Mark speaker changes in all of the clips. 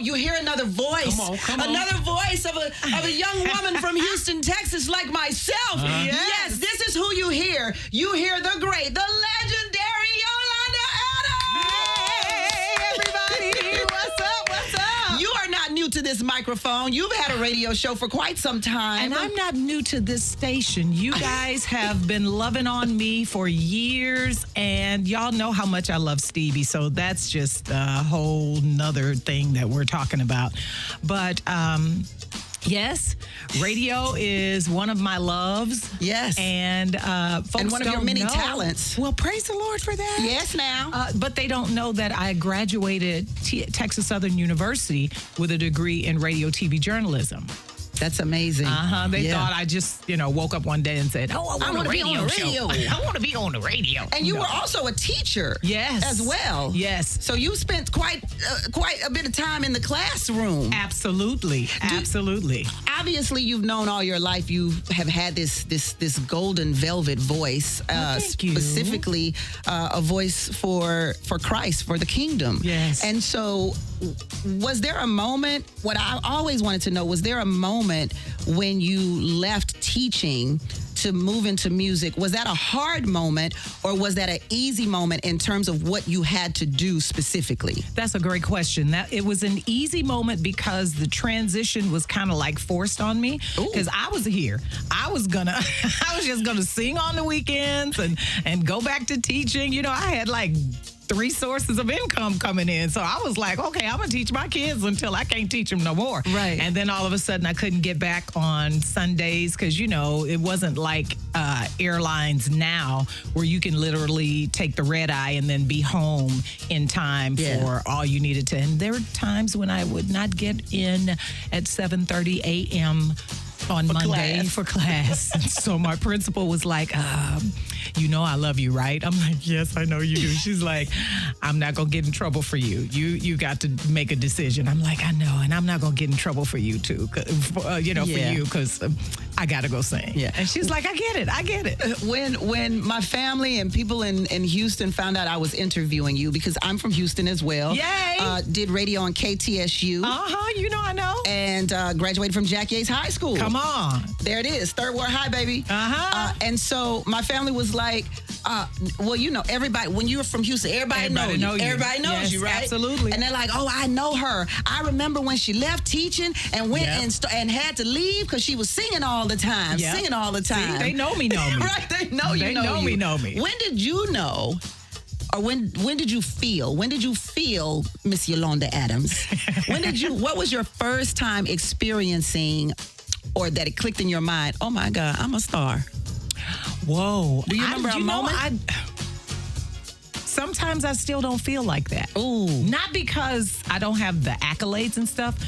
Speaker 1: you hear another voice.
Speaker 2: Come on.
Speaker 1: Another voice of a young woman from Houston, Texas, like myself. Yes, this is who you hear. You hear the great, the legendary Yolanda Adams.
Speaker 3: Hey, everybody. What's up? What's up?
Speaker 1: You are not new to this microphone. You've had a radio show for quite some time.
Speaker 3: And I'm not new to this station. You guys have been loving on me for years, and y'all know how much I love Stevie, so that's just a whole nother thing that we're talking about. But, yes, radio is one of my loves.
Speaker 1: Yes.
Speaker 3: And folks
Speaker 1: and one of your
Speaker 3: don't
Speaker 1: many
Speaker 3: know.
Speaker 1: talents.
Speaker 3: Well, praise the Lord for that.
Speaker 1: Yes, now.
Speaker 3: But they don't know that I graduated Texas Southern University with a degree in radio, TV journalism.
Speaker 1: That's amazing.
Speaker 3: They thought I just, woke up one day and said, "Oh, I want to be on the radio. I want to be on the radio."
Speaker 1: And you were also a teacher.
Speaker 3: Yes.
Speaker 1: As well.
Speaker 3: Yes.
Speaker 1: So you spent quite a bit of time in the classroom.
Speaker 3: Absolutely. Absolutely.
Speaker 1: Obviously, you've known all your life. You have had this golden velvet voice,
Speaker 3: thank you.
Speaker 1: specifically a voice for Christ, for the kingdom.
Speaker 3: Yes.
Speaker 1: And so, was there a moment? What I always wanted to know, was there a moment when you left teaching to move into music? Was that a hard moment, or was that an easy moment in terms of what you had to do specifically?
Speaker 3: That's a great question. It was an easy moment because the transition was kind of like forced on me, because I was here. I was just gonna sing on the weekends and go back to teaching. I had like 3 sources of income coming in. So I was like, okay, I'm going to teach my kids until I can't teach them no more.
Speaker 1: Right.
Speaker 3: And then all of a sudden I couldn't get back on Sundays because, it wasn't like airlines now where you can literally take the red eye and then be home in time for all you needed to. And there were times when I would not get in at 7:30 a.m. on Monday for class. So my principal was like, I love you, right? I'm like, yes, I know you do. She's like, I'm not going to get in trouble for you. You got to make a decision. I'm like, I know, and I'm not going to get in trouble for you too, for you, because I got to go sing.
Speaker 1: Yeah.
Speaker 3: And she's like, I get it.
Speaker 1: When my family and people in Houston found out I was interviewing you, because I'm from Houston as well.
Speaker 3: Yay!
Speaker 1: Did radio on KTSU.
Speaker 3: I know.
Speaker 1: And graduated from Jack Yates High School.
Speaker 3: Come on.
Speaker 1: There it is, Third Ward High, baby. And so my family was like, everybody, when you're from Houston, everybody knows you. Everybody knows you, right?
Speaker 3: Absolutely.
Speaker 1: And they're like, oh, I know her. I remember when she left teaching and went and had to leave because she was singing all the time. Singing all the time.
Speaker 3: See, they know me.
Speaker 1: Right, they know you.
Speaker 3: They know me.
Speaker 1: When did you know? Or when did you feel? When did you feel Miss Yolanda Adams? What was your first time experiencing, or that it clicked in your mind, oh my God, I'm a star?
Speaker 3: Whoa.
Speaker 1: Do you remember a moment?
Speaker 3: Sometimes I still don't feel like that.
Speaker 1: Ooh.
Speaker 3: Not because I don't have the accolades and stuff.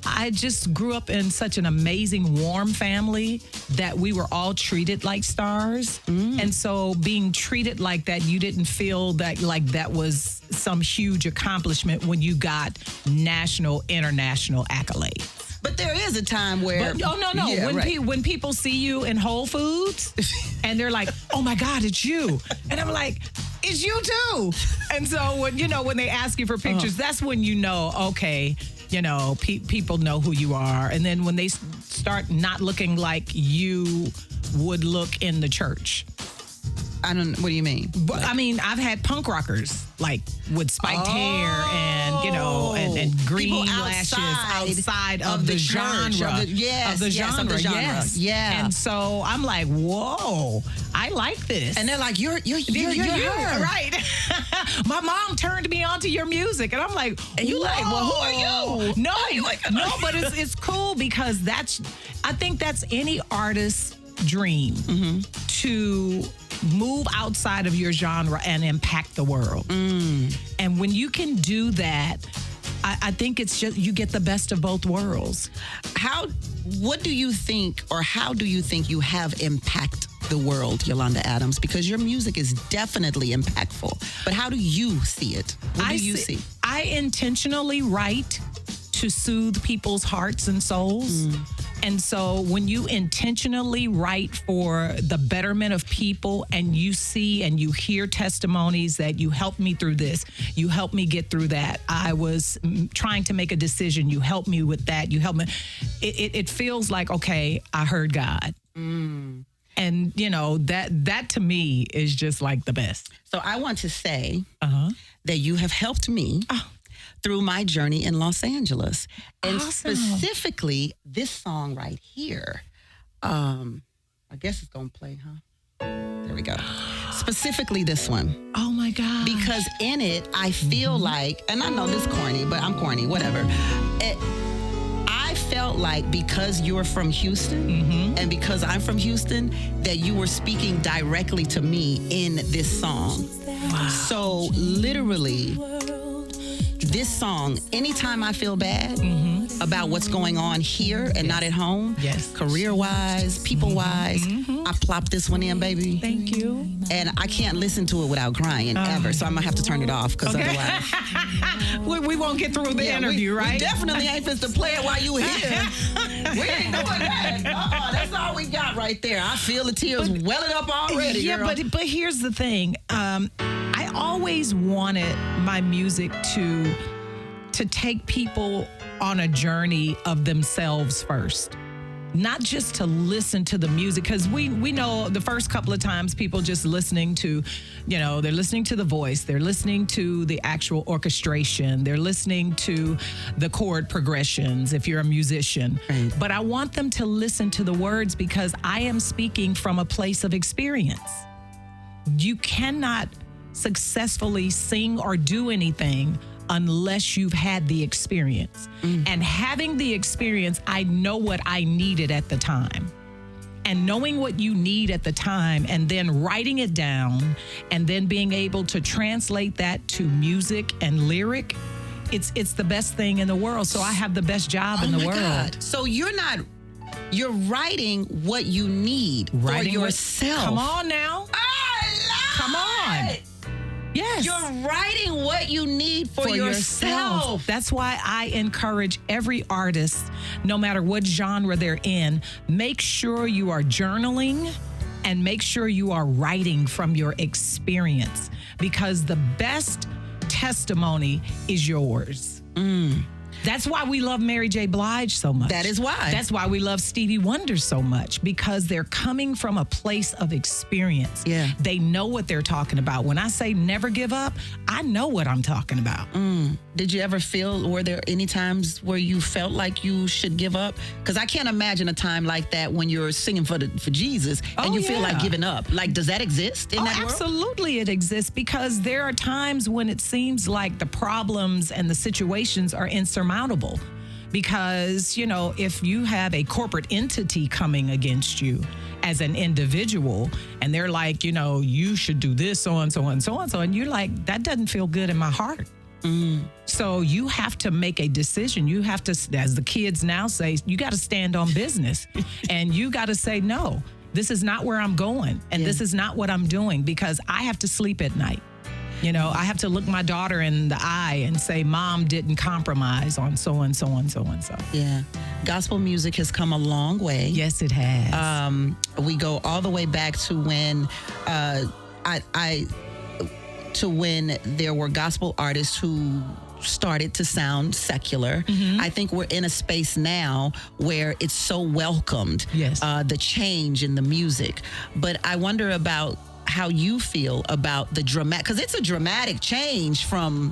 Speaker 3: I just grew up in such an amazing, warm family that we were all treated like stars. And so being treated like that, you didn't feel that like that was some huge accomplishment when you got national, international accolades.
Speaker 1: But there is a time where...
Speaker 3: No.
Speaker 1: Yeah,
Speaker 3: when people see you in Whole Foods and they're like, oh my God, it's you. And I'm like, it's you too. And so when they ask you for pictures, that's when you know, okay, people know who you are. And then when they start not looking like you would look in the church.
Speaker 1: What do you mean?
Speaker 3: But, I mean, I've had punk rockers like with spiked hair and and green lashes outside of the genre. Of the genre. Yes.
Speaker 1: Yeah.
Speaker 3: And so I'm like, whoa, I like this.
Speaker 1: And they're like, you're her.
Speaker 3: Right. My mom turned me on to your music, and I'm like,
Speaker 1: and you like, well, who are you?
Speaker 3: No, but it's cool because I think that's any artist's dream to move outside of your genre and impact the world. And when you can do that, I think it's just you get the best of both worlds.
Speaker 1: What do you think, or how do you think you have impacted the world, Yolanda Adams? Because your music is definitely impactful. But how do you see it? What do you see?
Speaker 3: I intentionally write to soothe people's hearts and souls. And so when you intentionally write for the betterment of people and you see and you hear testimonies that you helped me through this, you helped me get through that, I was trying to make a decision, you helped me with that, you helped me. It feels like, okay, I heard God. And, that to me is just like the best.
Speaker 1: So I want to say that you have helped me through my journey in Los Angeles. And specifically, this song right here. I guess it's going to play, huh? There we go. Specifically this one.
Speaker 3: Oh, my God.
Speaker 1: Because in it, I feel like, and I know this is corny, but I'm corny, whatever. I felt like because you're from Houston and because I'm from Houston, that you were speaking directly to me in this song.
Speaker 3: Wow.
Speaker 1: So literally, this song, anytime I feel bad about what's going on here and not at home, career-wise, people-wise, I plop this one in, baby.
Speaker 3: Thank you.
Speaker 1: And I can't listen to it without crying ever, so I'm going to have to turn it off because otherwise...
Speaker 3: we won't get through the interview, right?
Speaker 1: We definitely ain't supposed to play it while you here. We ain't doing that. That's all we got right there. I feel the tears welling up already, girl.
Speaker 3: But here's the thing. I always wanted my music to take people on a journey of themselves first. Not just to listen to the music, because we know the first couple of times people just listening to, they're listening to the voice, they're listening to the actual orchestration, they're listening to the chord progressions if you're a musician.
Speaker 1: Right.
Speaker 3: But I want them to listen to the words because I am speaking from a place of experience. You cannot successfully sing or do anything unless you've had the experience. And having the experience, I know what I needed at the time. And knowing what you need at the time and then writing it down and then being able to translate that to music and lyric, it's the best thing in the world. So I have the best job in the world.
Speaker 1: God. So you're writing what you need for yourself.
Speaker 3: Come on now. Come on. Yes.
Speaker 1: You're writing what you need for yourself.
Speaker 3: That's why I encourage every artist, no matter what genre they're in, make sure you are journaling and make sure you are writing from your experience, because the best testimony is yours. That's why we love Mary J. Blige so much.
Speaker 1: That is why.
Speaker 3: That's why we love Stevie Wonder so much, because they're coming from a place of experience.
Speaker 1: Yeah.
Speaker 3: They know what they're talking about. When I say never give up, I know what I'm talking about.
Speaker 1: Did you ever were there any times where you felt like you should give up? Because I can't imagine a time like that when you're singing for Jesus and you feel like giving up. Like, does that exist in that world?
Speaker 3: Absolutely it exists, because there are times when it seems like the problems and the situations are insurmountable. Because, if you have a corporate entity coming against you as an individual and they're like, you should do this, so and so and so and so, and you're like, that doesn't feel good in my heart. So you have to make a decision. You have to, as the kids now say, you got to stand on business and you got to say, no, this is not where I'm going. And this is not what I'm doing, because I have to sleep at night. I have to look my daughter in the eye and say, Mom didn't compromise on so and so and so and so. Yeah.
Speaker 1: Gospel music has come a long way.
Speaker 3: Yes, it has.
Speaker 1: We go all the way back to when when there were gospel artists who started to sound secular. I think we're in a space now where it's so welcomed, the change in the music. But I wonder about how you feel about the dramatic, because it's a dramatic change from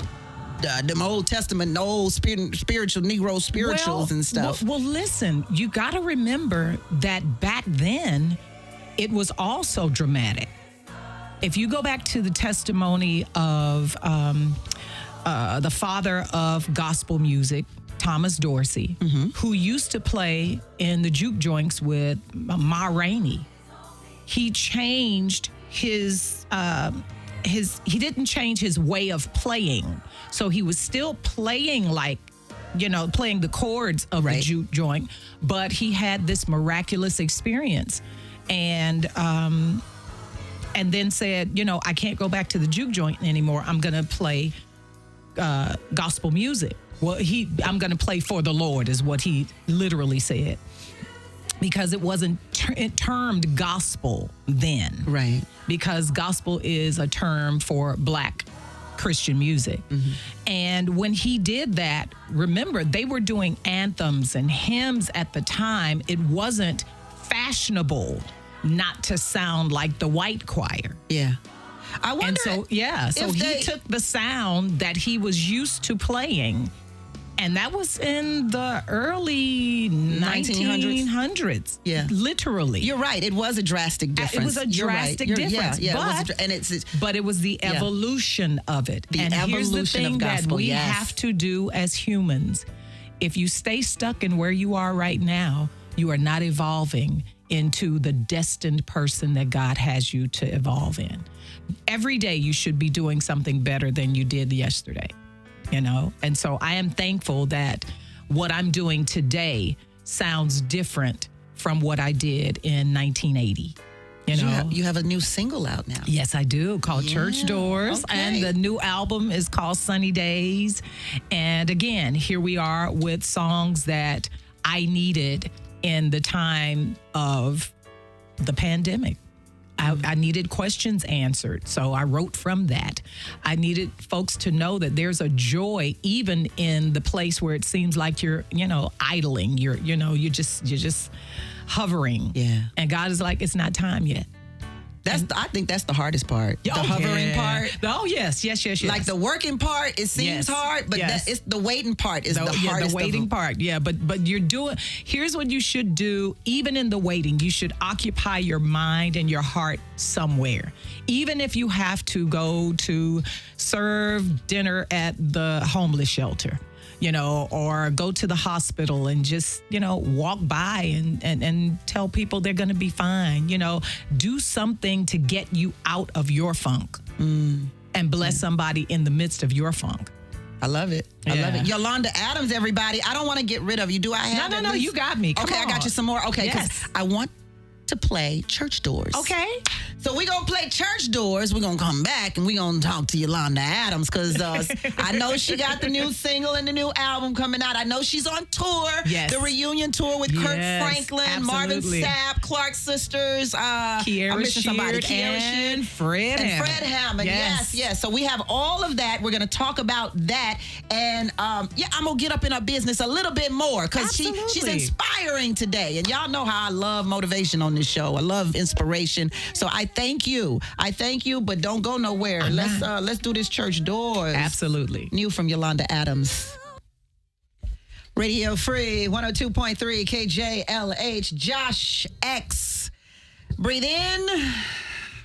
Speaker 1: the Old Testament, the old spiritual Negro spirituals and stuff.
Speaker 3: Well, listen, you got to remember that back then, it was also dramatic. If you go back to the testimony of the father of gospel music, Thomas Dorsey, who used to play in the juke joints with Ma Rainey, he changed he didn't change his way of playing. So he was still playing like, playing the chords of the juke joint, but he had this miraculous experience. And then said, I can't go back to the juke joint anymore. I'm going to play gospel music. Well, I'm going to play for the Lord is what he literally said. because it wasn't termed gospel then.
Speaker 1: Right.
Speaker 3: Because gospel is a term for Black Christian music. Mm-hmm. And when he did that, remember, they were doing anthems and hymns at the time. It wasn't fashionable not to sound like the white choir.
Speaker 1: Yeah. I wonder.
Speaker 3: And so he took the sound that he was used to playing, and that was in the early 1900s.
Speaker 1: Yeah.
Speaker 3: Literally.
Speaker 1: You're right. It was a drastic difference.
Speaker 3: It was a drastic difference. But it was the evolution of it.
Speaker 1: The evolution
Speaker 3: here's the thing
Speaker 1: of gospel,
Speaker 3: that we have to do as humans. If you stay stuck in where you are right now, you are not evolving into the destined person that God has you to evolve in. Every day you should be doing something better than you did yesterday, you know? And so I am thankful that what I'm doing today sounds different from what I did in 1980. You
Speaker 1: have a new single out now.
Speaker 3: Yes, I do, called Church Doors. Okay. And the new album is called Sunny Days. And again, here we are with songs that I needed in the time of the pandemic. I needed questions answered, so I wrote from that. I needed folks to know that there's a joy even in the place where it seems like you're, idling. You're just hovering.
Speaker 1: Yeah.
Speaker 3: And God is like, it's not time yet.
Speaker 1: I think that's the hardest part. The hovering part.
Speaker 3: Oh, yes.
Speaker 1: Like the working part, it seems hard, but it's the waiting part is the hardest.
Speaker 3: The waiting part, but you're doing, here's what you should do. Even in the waiting, you should occupy your mind and your heart somewhere. Even if you have to go to serve dinner at the homeless shelter, or go to the hospital and just, walk by and tell people they're going to be fine. Do something to get you out of your funk and bless somebody in the midst of your funk.
Speaker 1: I love it. I love it. Yolanda Adams, everybody. I don't want to get rid of you. Do I have
Speaker 3: No, you got me. Come on.
Speaker 1: I got you some more. Okay, because I want to play Church Doors.
Speaker 3: Okay.
Speaker 1: So we're going to play Church Doors. We're going to come back and we're going to talk to Yolanda Adams because I know she got the new single and the new album coming out. I know she's on tour.
Speaker 3: Yes.
Speaker 1: The reunion tour with Kirk Franklin,
Speaker 3: absolutely.
Speaker 1: Marvin Sapp, Clark Sisters,
Speaker 3: Kiara Sheard and Fred
Speaker 1: Hammond. Yes. So we have all of that. We're going to talk about that. And I'm going to get up in her business a little bit more because she's inspiring today. And y'all know how I love motivation on this show. I love inspiration. So I thank you, but don't go nowhere. Let's do this Church Doors.
Speaker 3: Absolutely.
Speaker 1: New from Yolanda Adams. Radio Free 102.3 KJLH. Josh X. Breathe in,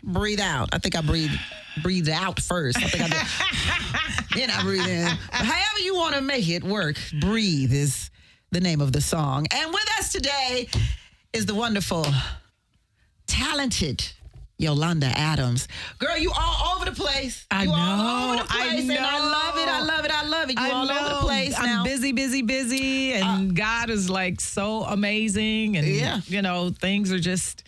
Speaker 1: breathe out. I think I breathed out first. I think I did. Then I breathe in. But however you want to make it work, breathe is the name of the song. And with us today is the wonderful, talented Yolanda Adams. Girl, you all over the place.
Speaker 3: I know.
Speaker 1: All over the place.
Speaker 3: I know.
Speaker 1: And I love it. You all over the place now.
Speaker 3: I'm busy. And God is like so amazing. And, things are just.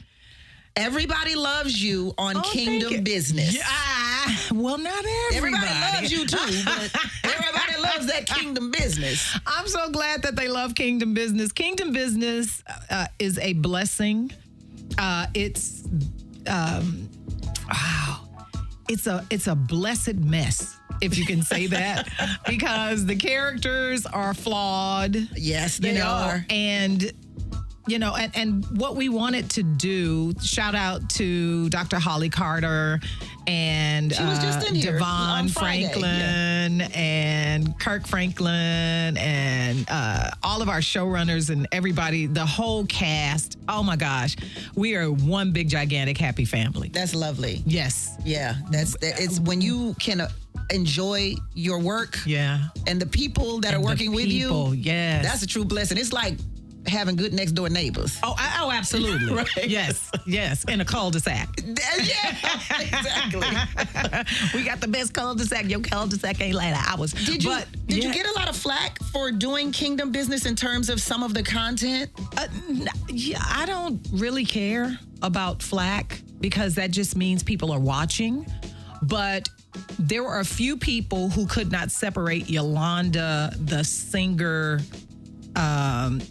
Speaker 1: Everybody loves you on Kingdom Business.
Speaker 3: Well, not everybody.
Speaker 1: Everybody loves you too, but everybody loves that Kingdom Business.
Speaker 3: I'm so glad that they love Kingdom Business. Kingdom Business is a blessing. It's a blessed mess, if you can say that, because the characters are flawed.
Speaker 1: Yes, they are.
Speaker 3: And and what we wanted to do, shout out to Dr. Holly Carter and
Speaker 1: she was just in here
Speaker 3: Devon Franklin and Kirk Franklin and all of our showrunners and everybody, the whole cast. Oh my gosh, we are one big gigantic happy family.
Speaker 1: That's lovely.
Speaker 3: Yes.
Speaker 1: Yeah, it's when you can enjoy your work.
Speaker 3: Yeah.
Speaker 1: And the people that are working with you.
Speaker 3: Yes.
Speaker 1: That's a true blessing. It's like having good next door neighbors.
Speaker 3: Oh, absolutely.
Speaker 1: Right.
Speaker 3: Yes. In a cul-de-sac.
Speaker 1: Yeah, exactly.
Speaker 3: We got the best cul-de-sac. Your cul-de-sac ain't like ours.
Speaker 1: Did you get a lot of flack for doing Kingdom Business in terms of some of the content?
Speaker 3: I don't really care about flack because that just means people are watching. But there were a few people who could not separate Yolanda, the singer,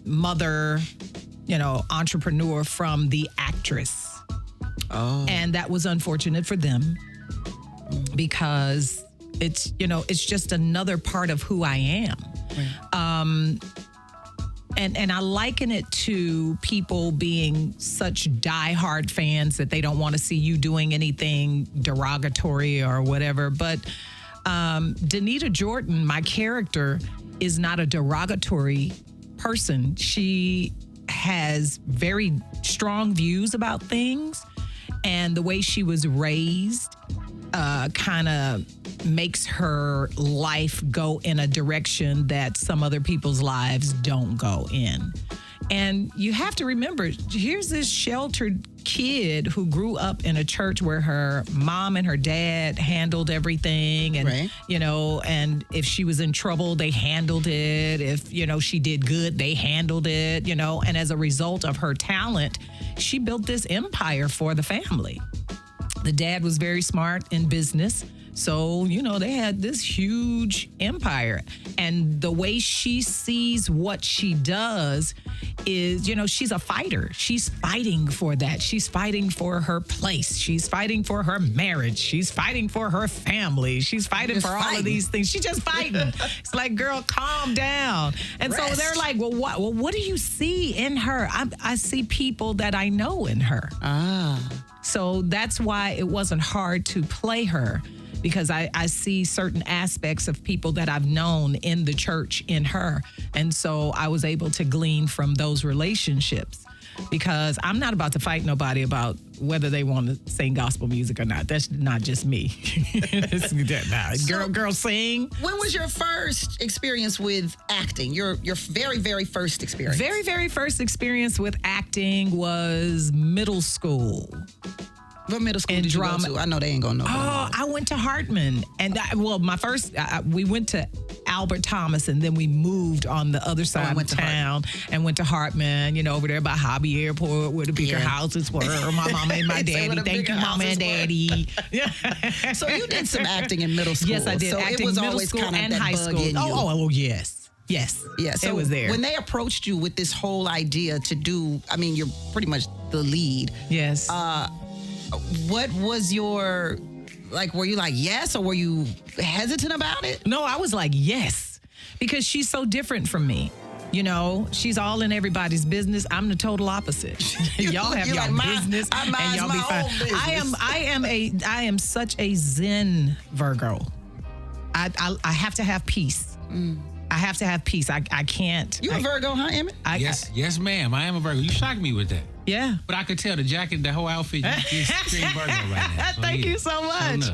Speaker 3: mother, entrepreneur from the actress.
Speaker 1: Oh.
Speaker 3: And that was unfortunate for them because it's just another part of who I am.
Speaker 1: Right.
Speaker 3: And I liken it to people being such diehard fans that they don't want to see you doing anything derogatory or whatever. But Danita Jordan, my character, is not a derogatory person. She has very strong views about things, and the way she was raised kind of makes her life go in a direction that some other people's lives don't go in. And you have to remember, here's this sheltered kid who grew up in a church where her mom and her dad handled everything. And,
Speaker 1: right.
Speaker 3: And if she was in trouble, they handled it. If, she did good, they handled it, And as a result of her talent, she built this empire for the family. The dad was very smart in business. So, they had this huge empire. And the way she sees what she does is, she's a fighter. She's fighting for that. She's fighting for her place. She's fighting for her marriage. She's fighting for her family. She's fighting for all of these things. She's just fighting. It's like, girl, calm down. And
Speaker 1: Rest.
Speaker 3: so they're like, well, what do you see in her? I see people that I know in her. So that's why it wasn't hard to play her, because I see certain aspects of people that I've known in the church in her. And so I was able to glean from those relationships, because I'm not about to fight nobody about whether they want to sing gospel music or not. That's not just me. Girl, sing.
Speaker 1: When was your first experience with acting? Your very, very first experience?
Speaker 3: Very, very first experience with acting was middle school.
Speaker 1: What middle school
Speaker 3: And
Speaker 1: did
Speaker 3: drama.
Speaker 1: you go to? I know they ain't gonna know.
Speaker 3: Oh, I went to Hartman. And my first, we went to Albert Thomas, and then we moved on the other side of town and went to Hartman, over there by Hobby Airport where the bigger houses were. My mama and my daddy. Thank you, mama and daddy.
Speaker 1: So you did some acting in middle school.
Speaker 3: Yes, I did.
Speaker 1: So
Speaker 3: acting
Speaker 1: it was
Speaker 3: middle
Speaker 1: always
Speaker 3: school
Speaker 1: kind of
Speaker 3: and
Speaker 1: that
Speaker 3: high
Speaker 1: bug
Speaker 3: school.
Speaker 1: in you.
Speaker 3: Oh, yes. Yes.
Speaker 1: Yeah, so
Speaker 3: it was there.
Speaker 1: When they approached you with this whole idea to do, you're pretty much the lead.
Speaker 3: Yes.
Speaker 1: What was your, were you like, yes, or were you hesitant about it?
Speaker 3: No, I was like, yes, because she's so different from me. She's all in everybody's business. I'm the total opposite. Y'all have your business, and y'all be fine. I am such a Zen Virgo. I have to have peace. I have to have peace. I can't.
Speaker 1: You a Virgo, huh, Emmett?
Speaker 2: Yes, ma'am. I am a Virgo. You shocked me with that.
Speaker 3: Yeah.
Speaker 2: But I could tell the jacket, the whole outfit, you scream Virgo right now. So
Speaker 3: Thank you so much.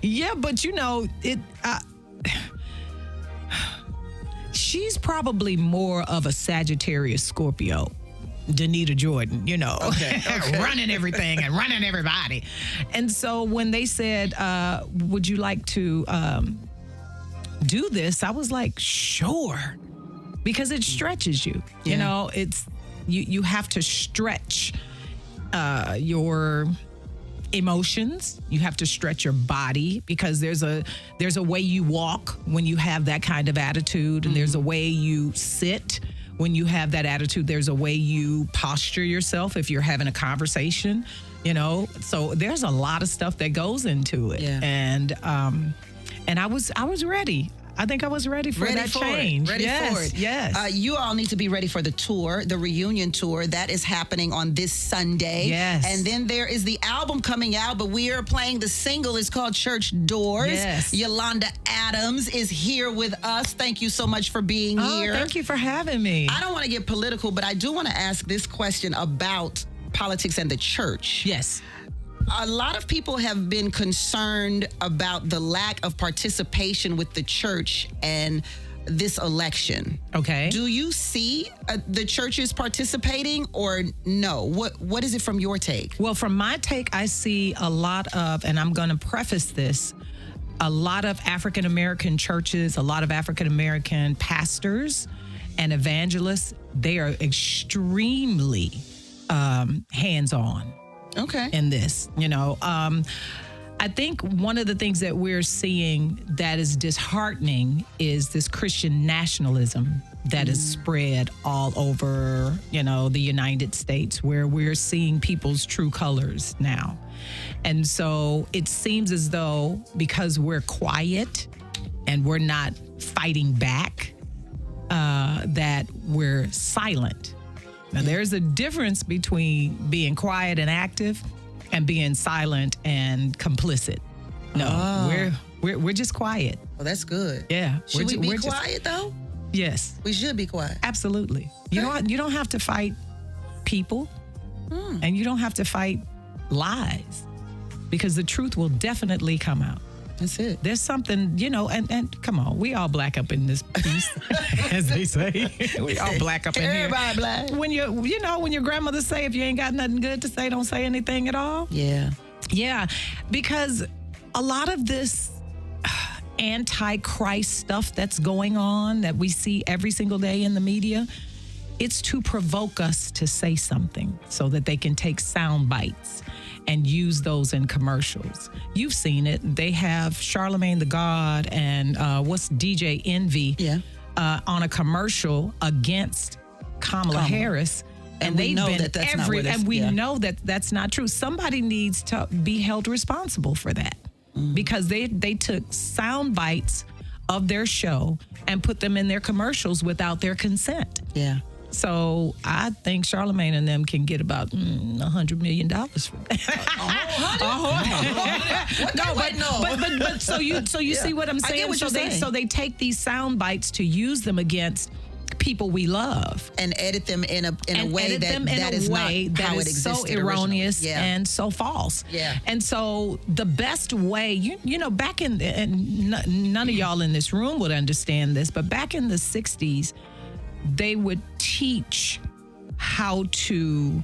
Speaker 3: Yeah, but it. She's probably more of a Sagittarius Scorpio. Danita Jordan,
Speaker 1: Okay.
Speaker 3: running everything and running everybody. And so when they said, would you like to do this? I was like, sure, because it stretches you. It's you have to stretch your emotions. You have to stretch your body, because there's a way you walk when you have that kind of attitude, and there's a way you sit when you have that attitude. There's a way you posture yourself if you're having a conversation. So there's a lot of stuff that goes into it.
Speaker 1: Yeah.
Speaker 3: And I was ready. I think I was ready for that change.
Speaker 1: Ready for it.
Speaker 3: Yes.
Speaker 1: You all need to be ready for the tour, the reunion tour that is happening on this Sunday.
Speaker 3: Yes.
Speaker 1: And then there is the album coming out, but we are playing the single. It's called Church Doors.
Speaker 3: Yes.
Speaker 1: Yolanda Adams is here with us. Thank you so much for being here.
Speaker 3: Thank you for having me.
Speaker 1: I don't want to get political, but I do want to ask this question about politics and the church.
Speaker 3: Yes.
Speaker 1: A lot of people have been concerned about the lack of participation with the church and this election.
Speaker 3: Okay.
Speaker 1: Do you see the churches participating, or no? What is it from your take?
Speaker 3: Well, from my take, I see a lot of, and I'm going to preface this, a lot of African-American churches, a lot of African-American pastors and evangelists, they are extremely hands-on.
Speaker 1: Okay.
Speaker 3: In this, I think one of the things that we're seeing that is disheartening is this Christian nationalism that is spread all over, the United States, where we're seeing people's true colors now. And so it seems as though because we're quiet and we're not fighting back, that we're silent. Now, there's a difference between being quiet and active and being silent and complicit. No, we're just quiet.
Speaker 1: Well, that's good.
Speaker 3: Yeah.
Speaker 1: Should we be quiet, though?
Speaker 3: Yes.
Speaker 1: We should be quiet.
Speaker 3: Absolutely. You don't have to fight people, and you don't have to fight lies, because the truth will definitely come out.
Speaker 1: That's it.
Speaker 3: There's something, and come on, we all black up in this piece, as they say. We all black up in here.
Speaker 1: Everybody black.
Speaker 3: When when your grandmother say, if you ain't got nothing good to say, don't say anything at all.
Speaker 1: Yeah.
Speaker 3: Yeah, because a lot of this anti-Christ stuff that's going on that we see every single day in the media, it's to provoke us to say something so that they can take sound bites and use those in commercials. You've seen it. They have Charlemagne the God and what's DJ Envy on a commercial against Kamala Harris.
Speaker 1: And we know that that's not what
Speaker 3: and we know that that's not true. Somebody needs to be held responsible for that, because they took sound bites of their show and put them in their commercials without their consent.
Speaker 1: Yeah.
Speaker 3: So I think Charlemagne and them can get about $100 million for that. But so you see what I'm saying?
Speaker 1: I get what you're saying.
Speaker 3: So they take these sound bites to use them against people we love
Speaker 1: and edit them in a way that is not how it existed
Speaker 3: so erroneous
Speaker 1: originally.
Speaker 3: and so false.
Speaker 1: Yeah.
Speaker 3: And so the best way, back in, and none of y'all in this room would understand this, but back in the 60s, they would teach how to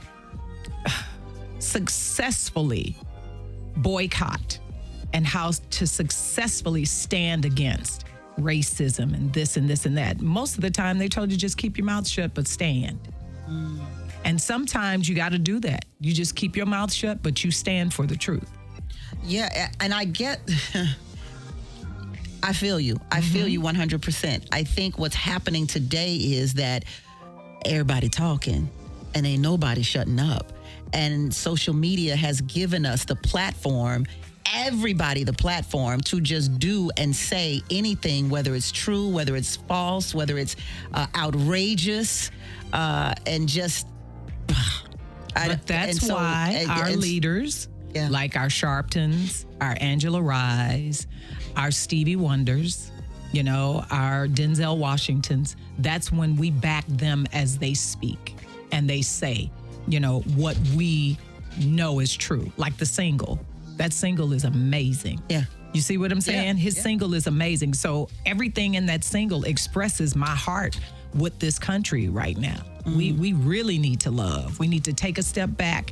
Speaker 3: successfully boycott and how to successfully stand against racism and this and this and that. Most of the time, they told you just keep your mouth shut, but stand. And sometimes you got to do that. You just keep your mouth shut, but you stand for the truth.
Speaker 1: Yeah, and I get... I feel you. I feel you 100%. I think what's happening today is that everybody talking and ain't nobody shutting up. And social media has given us the platform, everybody the platform, to just do and say anything, whether it's true, whether it's false, whether it's outrageous, and just...
Speaker 3: But that's why our leaders, like our Sharptons, our Angela Rye's, our Stevie Wonders, our Denzel Washingtons, that's when we back them as they speak and they say, what we know is true. Like the single. That single is amazing. Yeah. You see what I'm saying? His single is amazing. So everything in that single expresses my heart with this country right now. We really need to love. We need to take a step back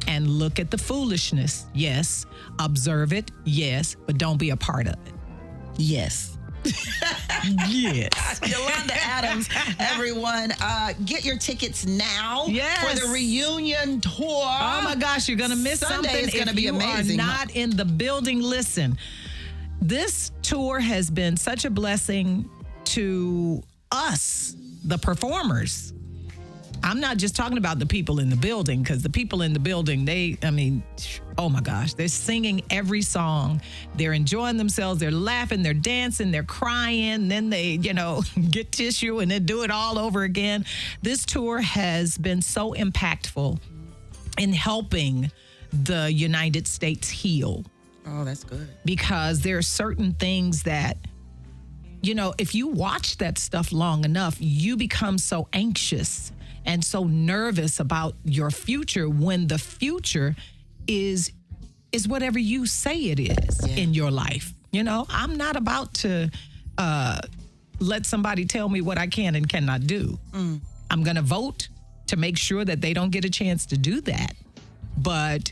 Speaker 3: and look at the foolishness. Yes. Observe it. Yes. But don't be a part of it.
Speaker 1: Yes.
Speaker 3: Yes.
Speaker 1: Yolanda Adams, everyone. Get your tickets now for the reunion tour.
Speaker 3: Oh my gosh, you're going to miss
Speaker 1: Sunday
Speaker 3: something.
Speaker 1: It's going to be amazing.
Speaker 3: If you are not in the building, listen. This tour has been such a blessing to us, the performers. I'm not just talking about the people in the building, because the people in the building, oh my gosh, they're singing every song. They're enjoying themselves. They're laughing. They're dancing. They're crying. Then they, get tissue and then do it all over again. This tour has been so impactful in helping the United States heal.
Speaker 1: Oh, that's good.
Speaker 3: Because there are certain things that, if you watch that stuff long enough, you become so anxious and so nervous about your future, when the future is whatever you say it is in your life. I'm not about to let somebody tell me what I can and cannot do. I'm going to vote to make sure that they don't get a chance to do that. But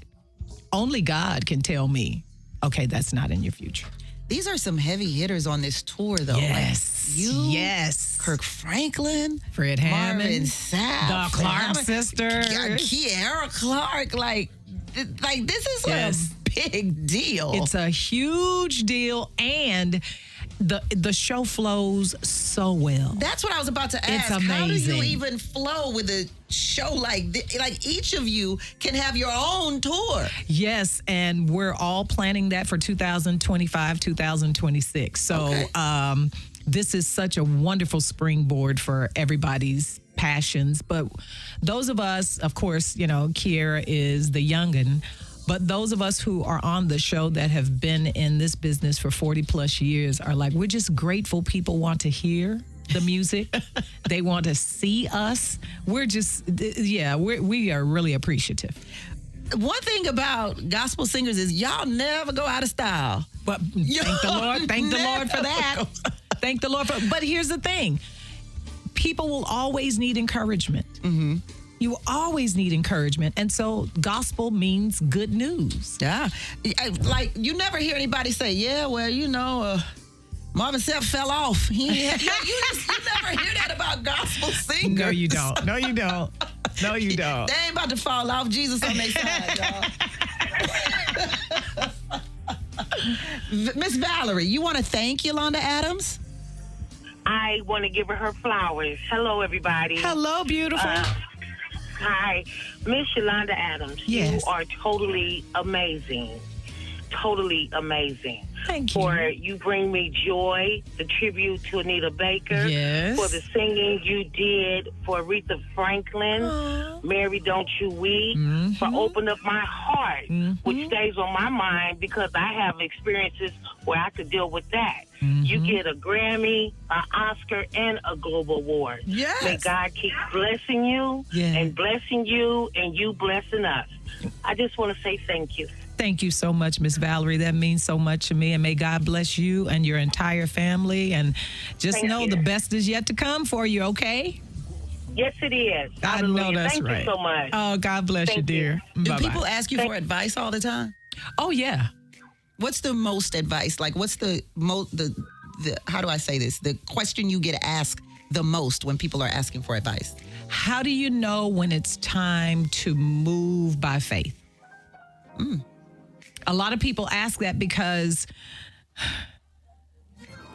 Speaker 3: only God can tell me, okay, that's not in your future.
Speaker 1: These are some heavy hitters on this tour, though.
Speaker 3: Yes.
Speaker 1: Like you, Kirk Franklin,
Speaker 3: Fred Hammond,
Speaker 1: Marvin Sapp,
Speaker 3: the Clark sisters,
Speaker 1: Kiara Clark. Like this is a big deal.
Speaker 3: It's a huge deal, and the show flows so well.
Speaker 1: That's what I was about to ask.
Speaker 3: It's amazing.
Speaker 1: How do you even flow with a show like this? Like, each of you can have your own tour.
Speaker 3: Yes, and we're all planning that for 2025, 2026. So
Speaker 1: Okay.
Speaker 3: This is such a wonderful springboard for everybody's passions. But those of us, of course, Kiera is the youngin', but those of us who are on the show that have been in this business for 40 plus years are like, we're just grateful people want to hear the music. They want to see us. We're just, we are really appreciative.
Speaker 1: One thing about gospel singers is y'all never go out of style.
Speaker 3: But thank the Lord. Thank the Lord for that. Thank the Lord for. But here's the thing: people will always need encouragement. Mm-hmm. You will always need encouragement, and so gospel means good news.
Speaker 1: Yeah, like you never hear anybody say, "Yeah, well, Marvin Sapp fell off." You never hear that about gospel singers.
Speaker 3: No, you don't. No, you don't. No, you don't.
Speaker 1: They ain't about to fall off. Jesus on their side, y'all. Miss Valerie, you want to thank Yolanda Adams?
Speaker 4: I want to give her flowers. Hello, everybody.
Speaker 3: Hello, beautiful.
Speaker 4: Hi, Miss Yolanda Adams.
Speaker 3: Yes.
Speaker 4: You are totally amazing. Totally amazing.
Speaker 3: Thank you.
Speaker 4: For you bring me joy, the tribute to Anita Baker.
Speaker 3: Yes.
Speaker 4: For the singing you did for Aretha Franklin.
Speaker 3: Aww.
Speaker 4: Mary, Don't You Weep.
Speaker 3: Mm-hmm.
Speaker 4: For opening up my heart,
Speaker 3: Mm-hmm.
Speaker 4: which stays on my mind because I have experiences where I could deal with that.
Speaker 3: Mm-hmm.
Speaker 4: You get a Grammy, an Oscar, and a Global Award.
Speaker 1: Yes.
Speaker 4: May God keep blessing you and blessing you and you blessing us. I just want to say thank you.
Speaker 3: Thank you so much, Miss Valerie. That means so much to me. And may God bless you and your entire family. And just
Speaker 4: Thank
Speaker 3: know
Speaker 4: you.
Speaker 3: the best is yet to come for you, okay?
Speaker 4: Yes, it is.
Speaker 3: I know
Speaker 4: Hallelujah.
Speaker 3: that's
Speaker 4: Thank
Speaker 3: right.
Speaker 4: you so much.
Speaker 3: Oh, God bless you,
Speaker 4: Thank you.
Speaker 3: dear.
Speaker 1: Do
Speaker 3: Bye-bye.
Speaker 1: people ask you for advice all the time?
Speaker 3: Oh, yeah.
Speaker 1: What's the most advice? Like, what's the how do I say this? The question you get asked the most when people are asking for advice?
Speaker 3: How do you know when it's time to move by faith? A lot of people ask that because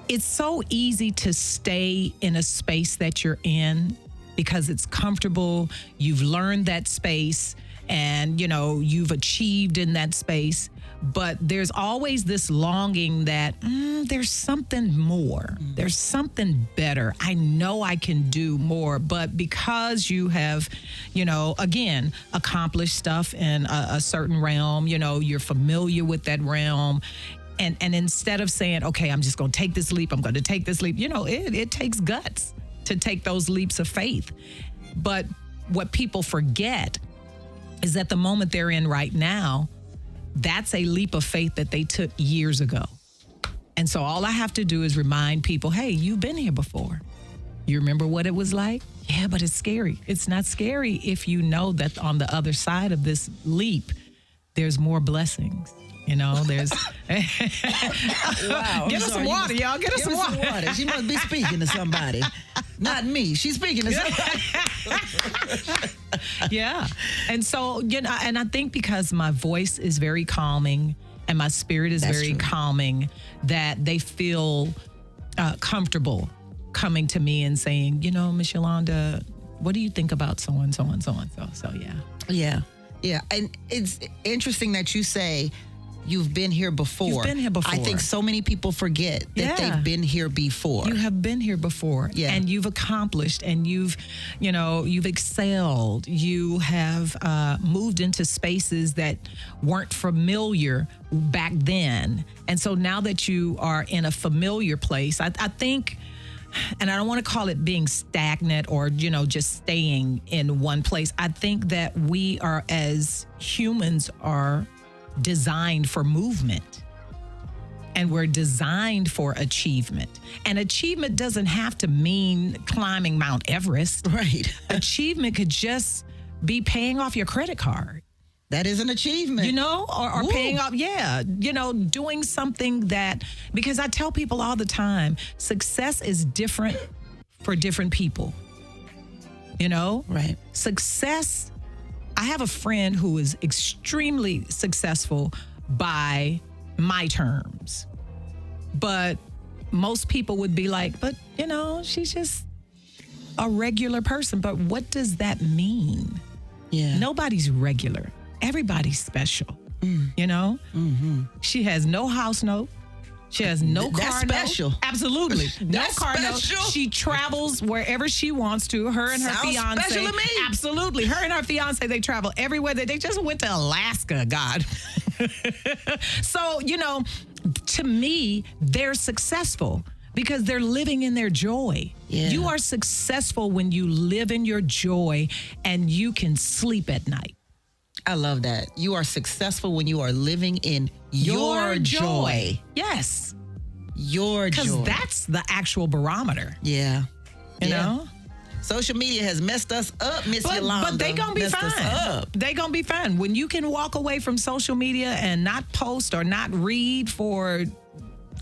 Speaker 3: it's so easy to stay in a space that you're in because it's comfortable. You've learned that space and, you've achieved in that space. But there's always this longing that there's something more. There's something better. I know I can do more. But because you have, again, accomplished stuff in a certain realm, you're familiar with that realm. And instead of saying, okay, I'm just going to take this leap, I'm going to take this leap, it takes guts to take those leaps of faith. But what people forget is that the moment they're in right now, that's a leap of faith that they took years ago. And so all I have to do is remind people, hey, you've been here before. You remember what it was like? Yeah, but it's scary. It's not scary if you know that on the other side of this leap, there's more blessings. There's...
Speaker 1: Wow.
Speaker 3: Get us some water, y'all. Get us some water.
Speaker 1: She must be speaking to somebody. Not me. She's speaking to somebody.
Speaker 3: Yeah. And so, and I think because my voice is very calming and my spirit is very calming, that they feel comfortable coming to me and saying, Miss Yolanda, what do you think about so and so and so and so? So, yeah.
Speaker 1: Yeah. Yeah. And it's interesting that you say you've been here before.
Speaker 3: You've been here before.
Speaker 1: I think so many people forget that they've been here before.
Speaker 3: You have been here before.
Speaker 1: Yeah.
Speaker 3: And you've accomplished and you've excelled. You have moved into spaces that weren't familiar back then. And so now that you are in a familiar place, I think, and I don't want to call it being stagnant or, just staying in one place. I think that we are, as humans, are designed for movement. And we're designed for achievement. And achievement doesn't have to mean climbing Mount Everest.
Speaker 1: Right.
Speaker 3: Achievement could just be paying off your credit card.
Speaker 1: That is an achievement.
Speaker 3: Or paying off, doing something that, because I tell people all the time, success is different for different people.
Speaker 1: Right.
Speaker 3: Success, I have a friend who is extremely successful by my terms, but most people would be like, but, you know, she's just a regular person. But what does that mean?
Speaker 1: Yeah.
Speaker 3: Nobody's regular. Everybody's special. You know? Mm-hmm. She has no house note. She has no car
Speaker 1: That's special.
Speaker 3: note. Absolutely. No
Speaker 1: That's
Speaker 3: car
Speaker 1: special.
Speaker 3: note. She travels wherever she wants to. Her and her
Speaker 1: Sounds
Speaker 3: fiance.
Speaker 1: special to me.
Speaker 3: Absolutely. Her and her fiance, they travel everywhere. They just went to Alaska, God. So, you know, to me, they're successful because they're living in their joy.
Speaker 1: Yeah.
Speaker 3: You are successful when you live in your joy and you can sleep at night.
Speaker 1: I love that. You are successful when you are living in your joy.
Speaker 3: Yes.
Speaker 1: Your joy.
Speaker 3: Because that's the actual barometer.
Speaker 1: Yeah.
Speaker 3: You know?
Speaker 1: Social media has messed us up, Miss Yolanda.
Speaker 3: But they gonna be
Speaker 1: Messed us
Speaker 3: fine.
Speaker 1: up.
Speaker 3: They gonna be fine. When you can walk away from social media and not post or not read for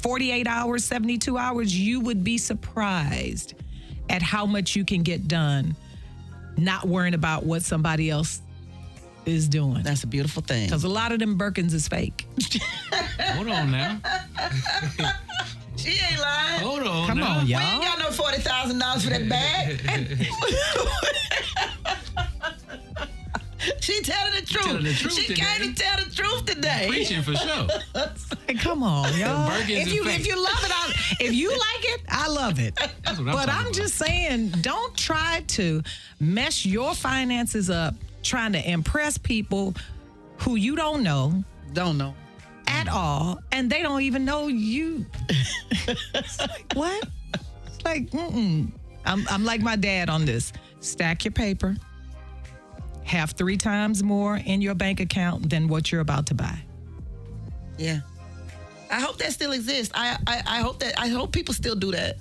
Speaker 3: 48 hours, 72 hours, you would be surprised at how much you can get done not worrying about what somebody else is doing.
Speaker 1: That's a beautiful thing.
Speaker 3: Because a lot of them Birkins is fake.
Speaker 2: Hold on now.
Speaker 1: She ain't lying.
Speaker 2: Hold on
Speaker 3: Come
Speaker 2: now.
Speaker 3: on,
Speaker 1: We
Speaker 3: y'all.
Speaker 1: ain't got no $40,000 for that bag. She telling the truth.
Speaker 2: Telling the truth
Speaker 1: She
Speaker 2: today.
Speaker 1: came to tell the truth today.
Speaker 2: Preaching for sure.
Speaker 3: Hey, come on, y'all.
Speaker 2: Birkins is fake.
Speaker 3: If you love it, if you like it, I love it.
Speaker 2: That's what I'm
Speaker 3: But
Speaker 2: talking
Speaker 3: I'm
Speaker 2: about.
Speaker 3: just saying, don't try to mess your finances up trying to impress people who you don't know
Speaker 1: Don't know.
Speaker 3: at all, and they don't even know you. It's like, what? It's like, I'm like my dad on this. Stack your paper. Have 3 times more in your bank account than what you're about to buy.
Speaker 1: Yeah. I hope that still exists. I hope people still do that.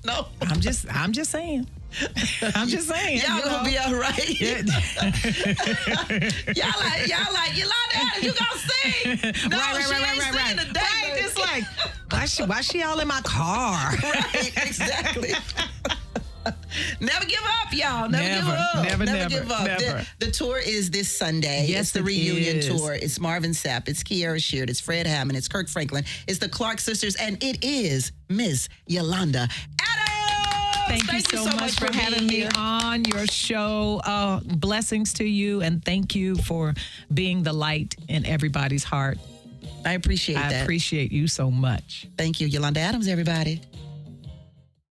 Speaker 1: No.
Speaker 3: I'm just saying. I'm just saying.
Speaker 1: Y'all
Speaker 3: you
Speaker 1: gonna
Speaker 3: know.
Speaker 1: be all right.
Speaker 3: Yeah.
Speaker 1: y'all like Yolanda Adams, you gonna sing? No,
Speaker 3: right.
Speaker 1: she ain't singing today.
Speaker 3: Right,
Speaker 1: baby.
Speaker 3: it's like, why she all in my car?
Speaker 1: Right, exactly. Never give up, y'all. Never give up.
Speaker 3: Never
Speaker 1: give up.
Speaker 3: never.
Speaker 1: The tour is this Sunday.
Speaker 3: Yes,
Speaker 1: it's the
Speaker 3: it
Speaker 1: reunion
Speaker 3: is.
Speaker 1: tour. It's Marvin Sapp. It's Kiara Sheard. It's Fred Hammond. It's Kirk Franklin. It's the Clark sisters. And it is Miss Yolanda Adams.
Speaker 3: Thank you so much for having me
Speaker 1: here.
Speaker 3: on your show. Blessings to you, and thank you for being the light in everybody's heart.
Speaker 1: I appreciate that.
Speaker 3: I appreciate you so much.
Speaker 1: Thank you, Yolanda Adams, everybody.